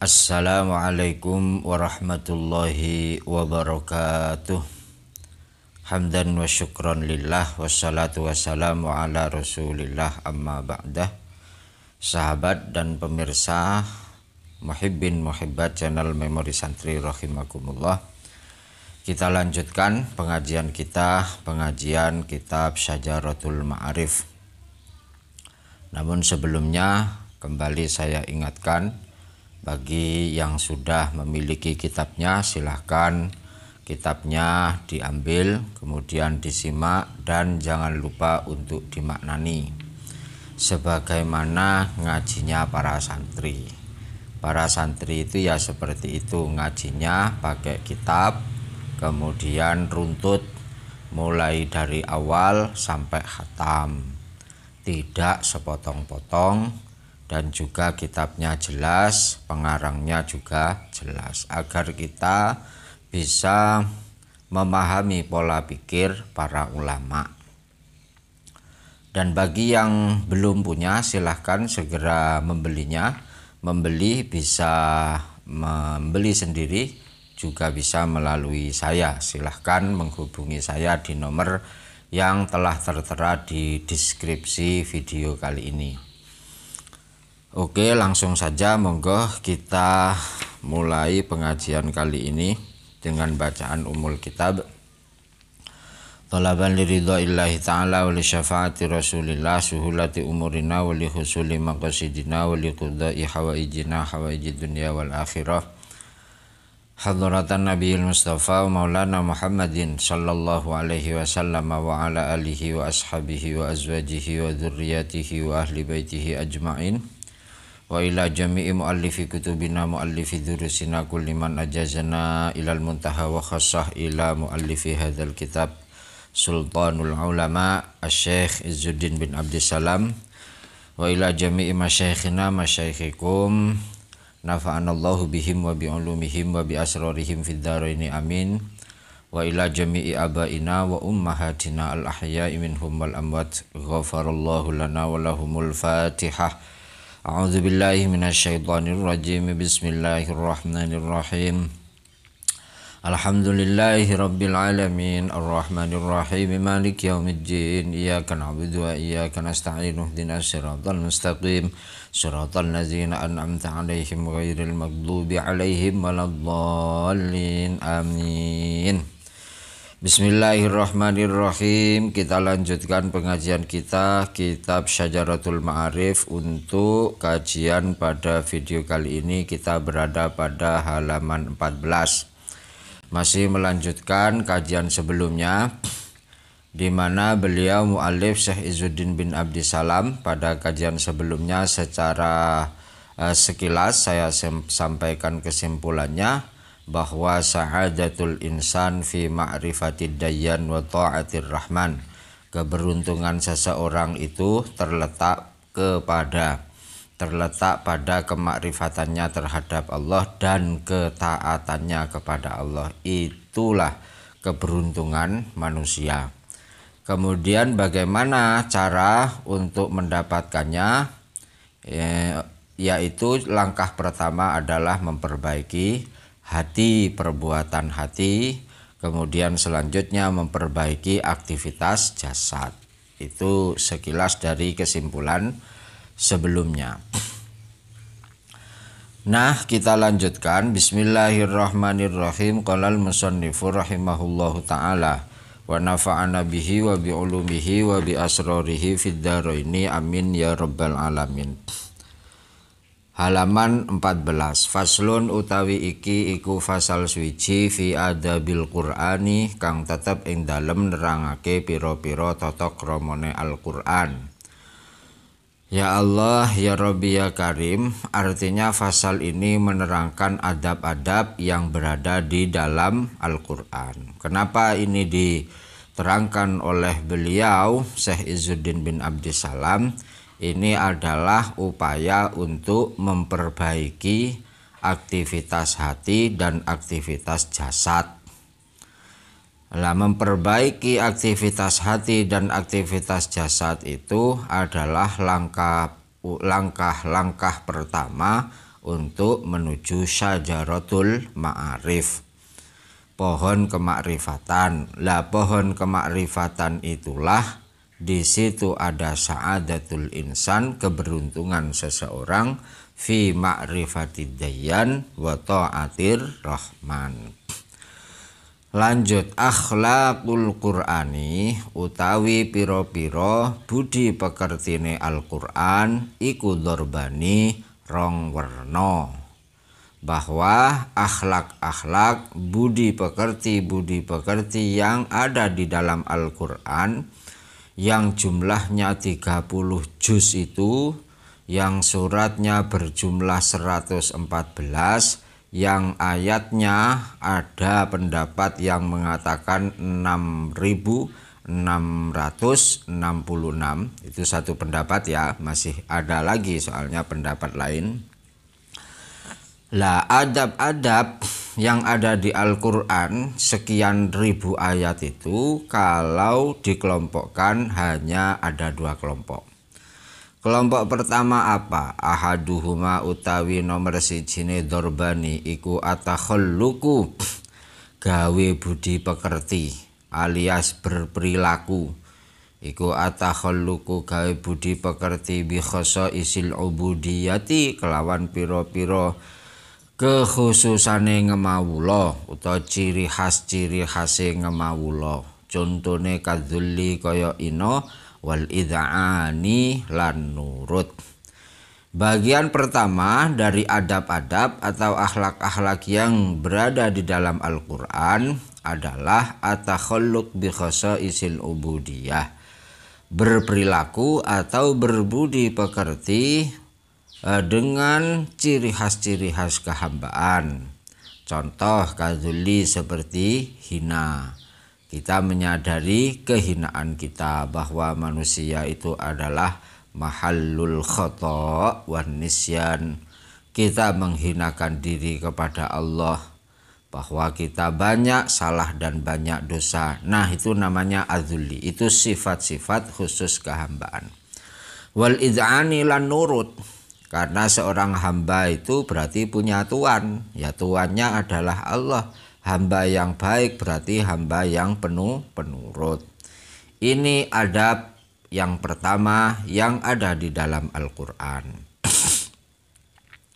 Assalamualaikum warahmatullahi wabarakatuh. Hamdan wa syukron lillah wassalatu wassalamu ala rasulillah amma ba'dah. Sahabat dan pemirsa muhibbin muhibbat channel Memori Santri rahimakumullah. Kita lanjutkan pengajian kitab Syajaratul Ma'arif. Namun sebelumnya kembali saya ingatkan, bagi yang sudah memiliki kitabnya, silahkan kitabnya diambil, kemudian disimak, dan jangan lupa untuk dimaknani sebagaimana ngajinya para santri. Para santri itu ya seperti itu, ngajinya pakai kitab, kemudian runtut mulai dari awal sampai khatam, tidak sepotong-potong, dan juga kitabnya jelas, pengarangnya juga jelas, agar kita bisa memahami pola pikir para ulama. Dan bagi yang belum punya, silahkan segera membelinya. Membeli bisa membeli sendiri, juga bisa melalui saya. Silahkan menghubungi saya di nomor yang telah tertera di deskripsi video kali ini. Oke, langsung saja, monggo kita mulai pengajian kali ini dengan bacaan umul kitab. Talaban liridha'illahi ta'ala wa li syafaati rasulillah suhulati umurina wa li husuli maqasidina wa li qudai hawaijina hawaijid dunya wal akhirah. Hadratan Nabiyil Mustafa wa maulana Muhammadin sallallahu alaihi wasallam wa ala alihi wa ashabihi wa azwajihi wa dhurriyyatihi wa ahli baitihi ajma'in. Wa ila jami'i muallifi kutubina muallifi durusina kulli man ajazana ilal muntaha wa khassah ila muallifi hadzal kitab Sultanul Ulama Asy-Syaikh Izzuddin bin Abdissalam wa ila jami'i masyaikhina masyaikhikum nafa'anallahu bihim wa bi ulumihim wa bi asrarihim fid dharaini amin. Wa ila jami'i abaina wa ummahatina al ahya'i minhum wal amwat ghafarallahu lana wa lahumul fatihah. A'udzu billahi minasyaitonir rajim. Bismillahirrahmanirrahim. Alhamdulillahi rabbil alamin arrahmanir rahim maliki yaumiddin iyyaka na'budu wa iyyaka nasta'in ihdinas siratal mustaqim siratal ladzina an'amta 'alaihim ghairil maghdubi 'alaihim waladdallin amin. Bismillahirrahmanirrahim. Kita lanjutkan pengajian kita kitab Syajaratul Ma'arif. Untuk kajian pada video kali ini kita berada pada halaman 14. Masih melanjutkan kajian sebelumnya, di mana beliau mu'alif Syekh Izzuddin bin Abdissalam pada kajian sebelumnya secara sekilas saya sampaikan kesimpulannya bahwa sa'adatul insan fi ma'rifatid dayyan wa ta'atir rahman. Keberuntungan seseorang itu terletak pada kemakrifatannya terhadap Allah dan ketaatannya kepada Allah. Itulah keberuntungan manusia. Kemudian bagaimana cara untuk mendapatkannya? Yaitu langkah pertama adalah memperbaiki hati, perbuatan hati, kemudian selanjutnya memperbaiki aktivitas jasad. Itu sekilas dari kesimpulan sebelumnya. Nah, kita lanjutkan. Bismillahirrahmanirrahim. Qalal musannifu rahimahullahu ta'ala wa nafa'ana bihi wa bi ulumihi wa bi asrarihi fid dharaini amin ya rabbal alamin. Halaman 14. Faslun utawi iki iku fasal suci fi adabil Qur'ani kang tetep ing dalem nerangake pira-pira tata kramane Al-Qur'an. Ya Allah, ya Rabbi, ya Karim, artinya fasal ini menerangkan adab-adab yang berada di dalam Al-Qur'an. Kenapa ini diterangkan oleh beliau Syekh Izzuddin bin Abdissalam? Ini adalah upaya untuk memperbaiki aktivitas hati dan aktivitas jasad. Memperbaiki aktivitas hati dan aktivitas jasad itu adalah langkah langkah pertama untuk menuju syajaratul ma'arif, pohon kemakrifatan. Lah pohon kemakrifatan itulah di situ ada sa'adatul insan, keberuntungan seseorang, fi ma'rifatid dayyan wa ta'atir rahman. Lanjut, akhlaqul Qur'ani utawi piro-piro budi pekertine Al-Qur'an iku dorbani rong werna. Bahwa akhlak-akhlak budi pekerti yang ada di dalam Al-Qur'an yang jumlahnya 30 juz itu, yang suratnya berjumlah 114, yang ayatnya ada pendapat yang mengatakan 6.666, itu satu pendapat ya, masih ada lagi soalnya pendapat lain. Lah adab-adab yang ada di Al-Qur'an sekian ribu ayat itu kalau dikelompokkan hanya ada dua kelompok. Kelompok pertama apa? Ahaduhuma utawi nomor sijine dorbani iku atakhalluqu, gawe budi pekerti alias berperilaku. Iku atakhalluqu gawe budi pekerti bi khosaisil ubudiyati, kelawan piro-piro kekhususane ngemawula utawa ciri khase ngemawula. Contone kadzulli kaya ino wal id'ani lan nurut. Bagian pertama dari adab-adab atau akhlak-akhlak yang berada di dalam Al-Qur'an adalah atakhalluq bi khosaisil ubudiyah, berperilaku atau berbudi pekerti dengan ciri khas kehambaan. Contoh kadzulli seperti hina. Kita menyadari kehinaan kita, bahwa manusia itu adalah mahallul khata' wan nisyan. Kita menghinakan diri kepada Allah, bahwa kita banyak salah dan banyak dosa. Nah, itu namanya adzulli. Itu sifat-sifat khusus kehambaan. Wal id'ani lan nurut. Karena seorang hamba itu berarti punya tuan. Ya, tuannya adalah Allah. Hamba yang baik berarti hamba yang penuh penurut. Ini adab yang pertama yang ada di dalam Al-Qur'an.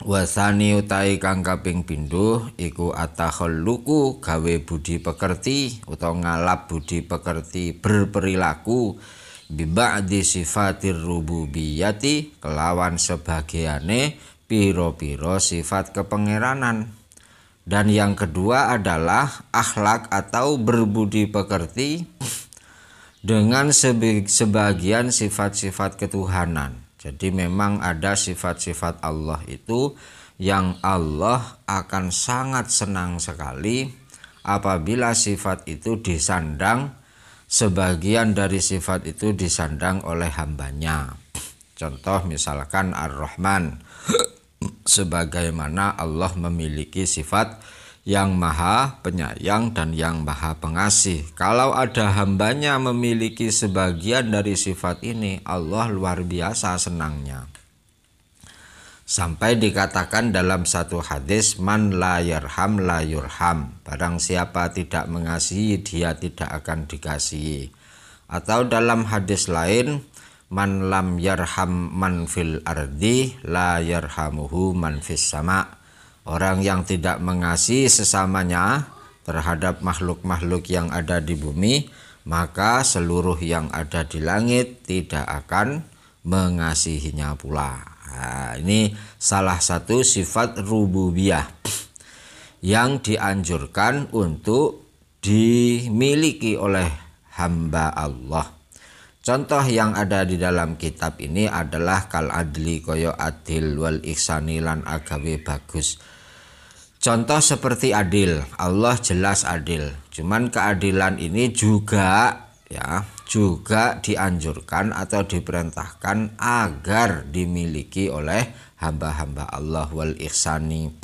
Wasani utai kang kaping pindho iku atakhalluqu, gawe budi pekerti utawa ngalap budi pekerti berperilaku bi ba'di sifatir rububiyati, kelawan sebagiane piro-piro sifat kepangeranan. Dan yang kedua adalah akhlak atau berbudi pekerti dengan sebagian sifat-sifat ketuhanan. Jadi memang ada sifat-sifat Allah itu yang Allah akan sangat senang sekali apabila sifat itu disandang, sebagian dari sifat itu disandang oleh hambanya. Contoh misalkan Ar-Rahman, sebagaimana Allah memiliki sifat yang maha penyayang dan yang maha pengasih. Kalau ada hambanya memiliki sebagian dari sifat ini, Allah luar biasa senangnya. Sampai dikatakan dalam satu hadis, man la yarham la yurham, barang siapa tidak mengasihi dia tidak akan dikasihi. Atau dalam hadis lain, man lam yarham man fil ardi la yarhamuhu man fis sama. Orang yang tidak mengasihi sesamanya terhadap makhluk-makhluk yang ada di bumi, maka seluruh yang ada di langit tidak akan mengasihinya pula. Nah, ini salah satu sifat rububiyah yang dianjurkan untuk dimiliki oleh hamba Allah. Contoh yang ada di dalam kitab ini adalah kal adli koyo adil wal ihsani lan agawe bagus. Contoh seperti adil, Allah jelas adil. Cuman keadilan ini juga dianjurkan atau diperintahkan agar dimiliki oleh hamba-hamba Allah. Wal ihsani,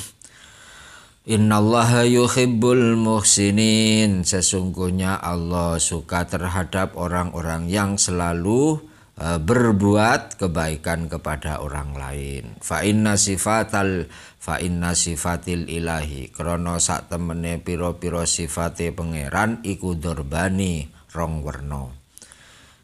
innallaha yuhibbul muhsinin, sesungguhnya Allah suka terhadap orang-orang yang selalu berbuat kebaikan kepada orang lain. Fa inna sifatil ilahi krana sak temene pira-pira sifate pangeran iku dorbani rong werna.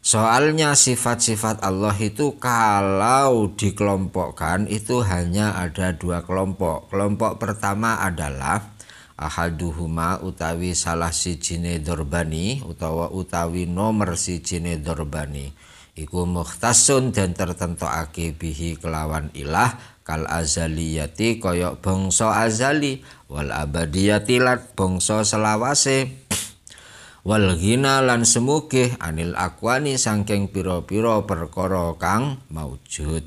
Soalnya sifat-sifat Allah itu kalau dikelompokkan itu hanya ada dua kelompok. Kelompok pertama adalah ahaduhuma utawi salah sijine dorbani utawi nomor sijine dorbani. Iku mukhtasun dan tertentokake bihi kelawan ilah kal azaliyati koyok bangsa azali wal abadiyati lan bangsa selawase. Wal ghina lan semugih anil akwani sangking piro-piro perkara kang maujud.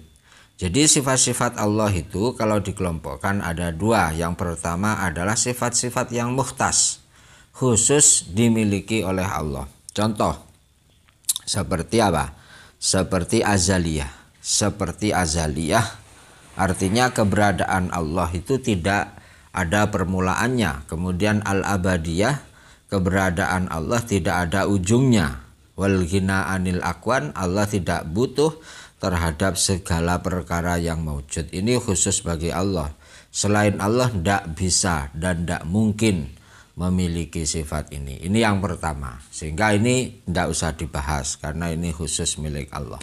Jadi sifat-sifat Allah itu kalau dikelompokkan ada dua. Yang pertama adalah sifat-sifat yang mukhtas, khusus dimiliki oleh Allah. Contoh seperti apa? Seperti azaliyah. Seperti azaliyah artinya keberadaan Allah itu tidak ada permulaannya. Kemudian al-abadiyah, keberadaan Allah tidak ada ujungnya. Wal ghina anil akwan, Allah tidak butuh terhadap segala perkara yang maujud. Ini khusus bagi Allah. Selain Allah tidak bisa dan tidak mungkin memiliki sifat ini. Ini yang pertama. Sehingga ini tidak usah dibahas karena ini khusus milik Allah.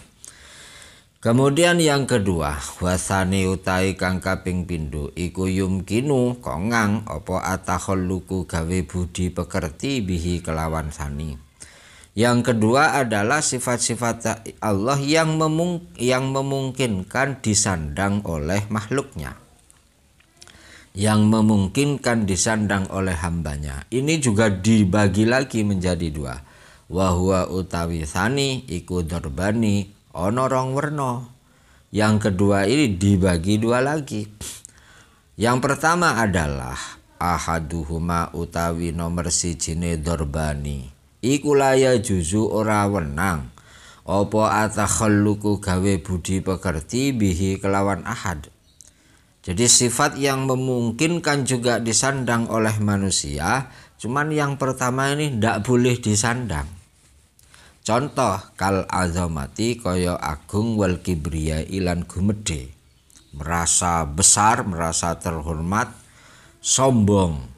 Kemudian yang kedua, wasani utai kang kaping pindho iku yumkinu kongang apa atakhalluqu gawe budi pekerti bihi kelawan sani. Yang kedua adalah sifat-sifat Allah yang memungkinkan disandang oleh makhluknya. Yang memungkinkan disandang oleh hambanya. Ini juga dibagi lagi menjadi dua. Wa huwa utawi sani iku dorbani ono rong werna. Yang kedua ini dibagi dua lagi. Yang pertama adalah ahaduhuma utawi nomor sijine dorbani. Iku laya juzu ora wenang apa atakhalluqu gawe budi pekerti bihi kelawan ahad. Jadi sifat yang memungkinkan juga disandang oleh manusia, cuman yang pertama ini ndak boleh disandang. Contoh kal azamati kaya agung wal kibriya ilan gumedhe. Merasa besar, merasa terhormat, sombong.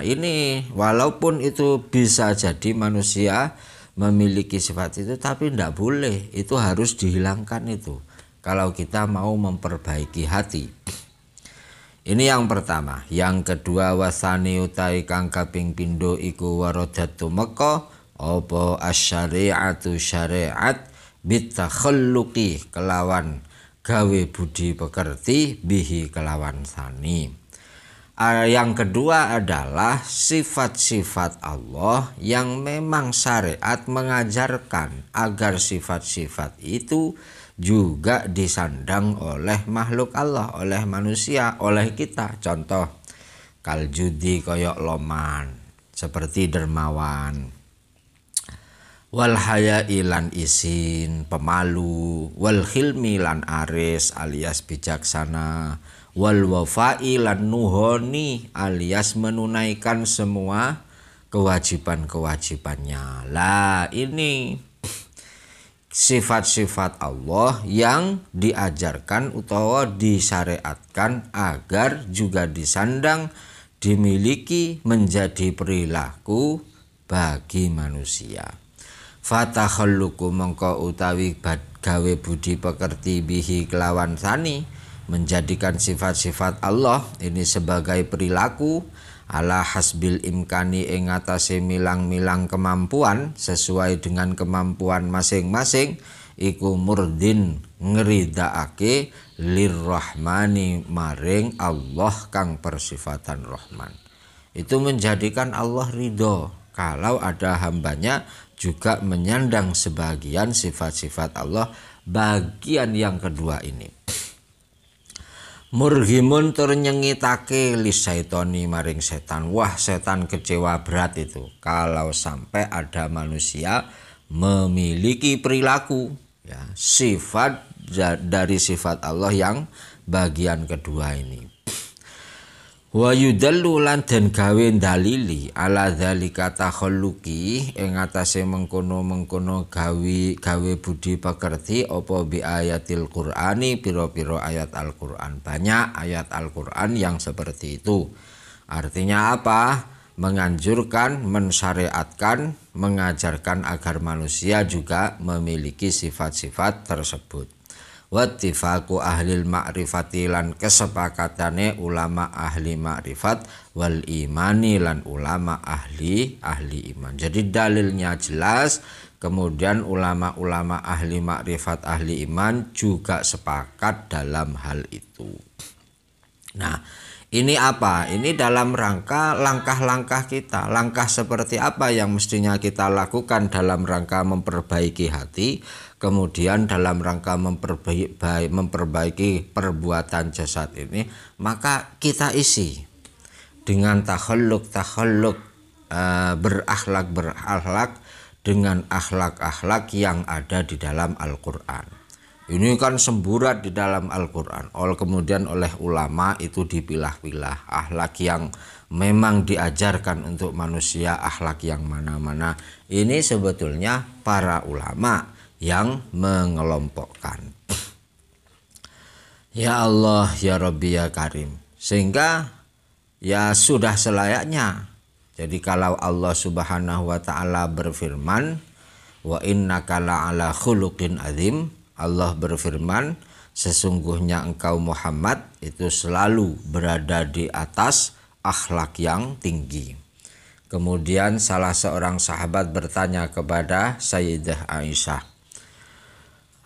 Ini walaupun itu bisa jadi manusia memiliki sifat itu, tapi tidak boleh. Itu harus dihilangkan itu. Kalau kita mau memperbaiki hati. Ini yang pertama. Yang kedua wasani utai kang kaping pindho iku waradatu meka apa asyari'atu syariat bitakhalluqi kelawan gawe budi pekerti bihi kelawan sani. Yang kedua adalah sifat-sifat Allah yang memang syariat mengajarkan agar sifat-sifat itu juga disandang oleh makhluk Allah, oleh manusia, oleh kita. Contoh kaljudi koyok loman, seperti dermawan. Wal haya'i lan isin, pemalu. Wal khilmi lan aris alias bijaksana. Wal wafa'i lan nuhoni alias menunaikan semua kewajiban-kewajibannya. Lah ini sifat-sifat Allah yang diajarkan utawa disyariatkan agar juga disandang, dimiliki, menjadi perilaku bagi manusia. Fatakhalluqu mongko utawi gawe budi pekerti bihi kelawan sani, menjadikan sifat-sifat Allah ini sebagai perilaku ala hasbil imkani ing atase milang-milang kemampuan sesuai dengan kemampuan masing-masing iku murdin ngridakake lirrahmani maring Allah kang persifatan Rahman. Itu menjadikan Allah ridho kalau ada hambanya juga menyandang sebagian sifat-sifat Allah bagian yang kedua ini. Murhimun tur nyengitake lisaitoni maring setan. Wah, setan kecewa berat itu kalau sampai ada manusia memiliki perilaku ya, sifat dari sifat Allah yang bagian kedua ini. Wa yudallu lan den gawe dalili ala dzalika takhalluqi ing atase mengkono-mengkono gawe budi pekerti apa bi ayatil Qur'ani pira-pira ayat Al-Qur'an. Banyak ayat Al-Qur'an yang seperti itu. Artinya apa? Menganjurkan, mensyariatkan, mengajarkan agar manusia juga memiliki sifat-sifat tersebut. Wattifaqu ahlil ma'rifati lan kesepakatane ulama ahli ma'rifat wal imani lan ulama ahli iman. Jadi dalilnya jelas, kemudian ulama-ulama ahli ma'rifat ahli iman juga sepakat dalam hal itu. Nah, ini apa? Ini dalam rangka langkah-langkah kita. Langkah seperti apa yang mestinya kita lakukan dalam rangka memperbaiki hati, kemudian dalam rangka memperbaiki perbuatan jasad ini, maka kita isi dengan takhalluk berakhlak dengan akhlak-akhlak yang ada di dalam Al-Qur'an. Ini kan semburat di dalam Al-Qur'an. Kemudian oleh ulama itu dipilah-pilah akhlak yang memang diajarkan untuk manusia, akhlak yang mana-mana. Ini sebetulnya para ulama yang mengelompokkan. Ya Allah, ya Rabbi, ya Karim. Sehingga ya sudah selayaknya. Jadi kalau Allah Subhanahu wa taala berfirman, wa innaka la'ala khuluqin azim, Allah berfirman, sesungguhnya engkau Muhammad itu selalu berada di atas akhlak yang tinggi. Kemudian salah seorang sahabat bertanya kepada Sayyidah Aisyah,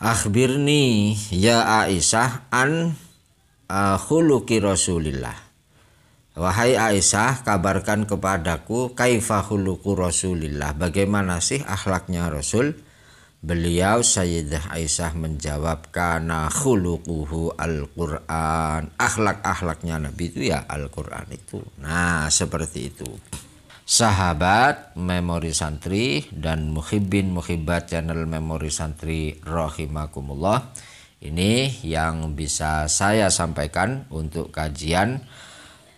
akhbirni ya Aisyah an khuluqi Rasulillah. Wahai Aisyah, kabarkan kepadaku kaifa khuluqu Rasulillah, bagaimana sih akhlaknya Rasul? Beliau Sayyidah Aisyah menjawab, kana khuluquhu Al-Qur'an. Akhlak-akhlaknya Nabi itu ya Al-Qur'an itu. Nah, seperti itu. Sahabat Memori Santri dan muhibbin muhibbat channel Memori Santri rahimakumullah. Ini yang bisa saya sampaikan untuk kajian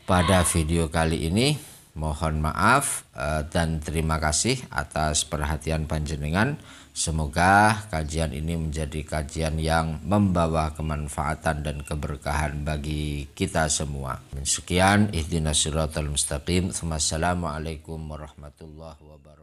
pada video kali ini. Mohon maaf dan terima kasih atas perhatian panjenengan. Semoga kajian ini menjadi kajian yang membawa kemanfaatan dan keberkahan bagi kita semua. Sekian, ihdinas siratal mustaqim. Wassalamualaikum warahmatullahi wabarakatuh.